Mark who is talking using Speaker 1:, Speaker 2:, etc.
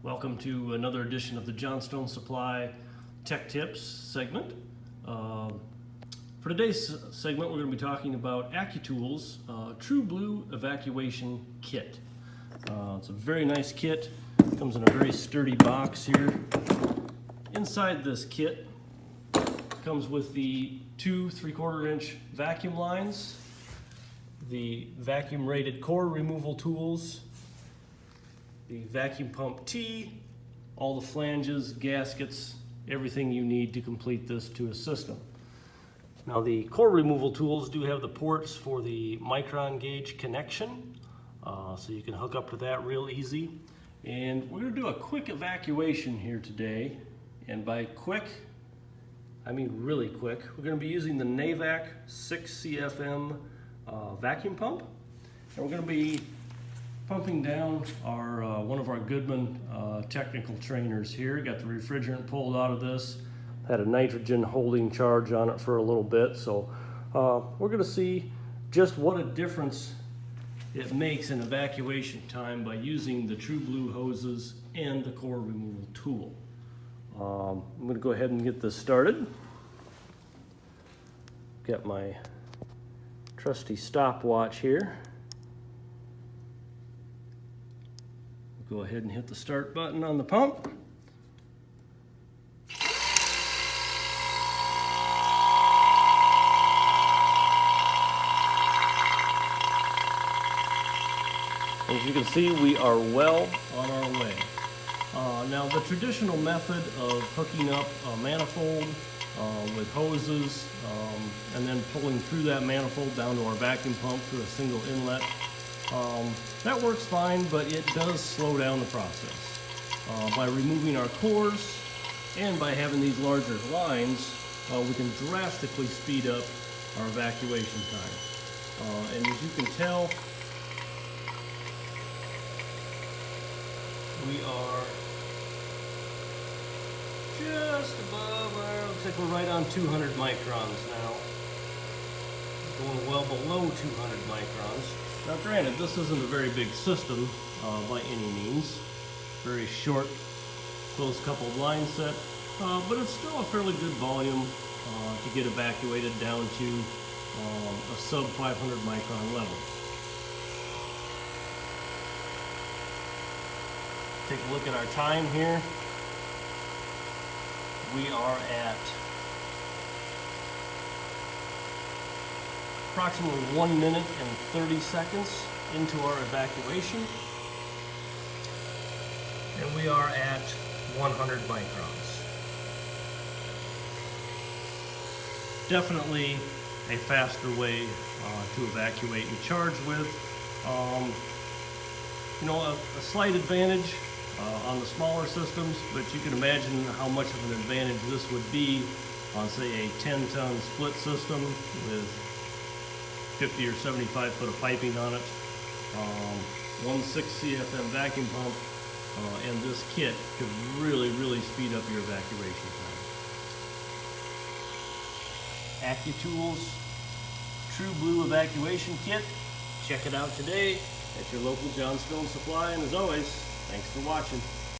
Speaker 1: Welcome to another edition of the Johnstone Supply Tech Tips segment. For today's segment, we're going to be talking about Accutools Tru Blu evacuation kit. It's a very nice kit. Comes in a very sturdy box here. Inside this kit comes with the two 3/4 inch vacuum lines, the vacuum rated core removal tools, the vacuum pump T, all the flanges, gaskets, everything you need to complete this to a system. Now the core removal tools do have the ports for the micron gauge connection, so you can hook up to that real easy. And we're going to do a quick evacuation here today, and by quick I mean really quick. We're going to be using the Navac 6 CFM vacuum pump, and we're going to be pumping down our one of our Goodman technical trainers here. Got the refrigerant pulled out of this. Had a nitrogen holding charge on it for a little bit, so we're going to see just what a difference it makes in evacuation time by using the Tru Blu hoses and the core removal tool. I'm going to go ahead and get this started. Got my trusty stopwatch here. Go ahead and hit the start button on the pump. As you can see, we are well on our way. Now the traditional method of hooking up a manifold with hoses and then pulling through that manifold down to our vacuum pump through a single inlet, that works fine, but it does slow down the process. By removing our cores and by having these larger lines, we can drastically speed up our evacuation time. And as you can tell, we are just above our, looks like we're right on 200 microns now. Going well below 200 microns. Now granted, this isn't a very big system by any means. Very short, close coupled line set, but it's still a fairly good volume to get evacuated down to a sub 500 micron level. Take a look at our time here. We are at approximately 1 minute and 30 seconds into our evacuation, and we are at 100 microns. Definitely a faster way to evacuate and charge with. You know, a slight advantage on the smaller systems, but you can imagine how much of an advantage this would be on, say, a 10-ton split system with 50 or 75 foot of piping on it. 1/6 CFM vacuum pump and this kit could really speed up your evacuation time. Accutools Tru Blu evacuation kit. Check it out today at your local Johnstone Supply, and as always, thanks for watching.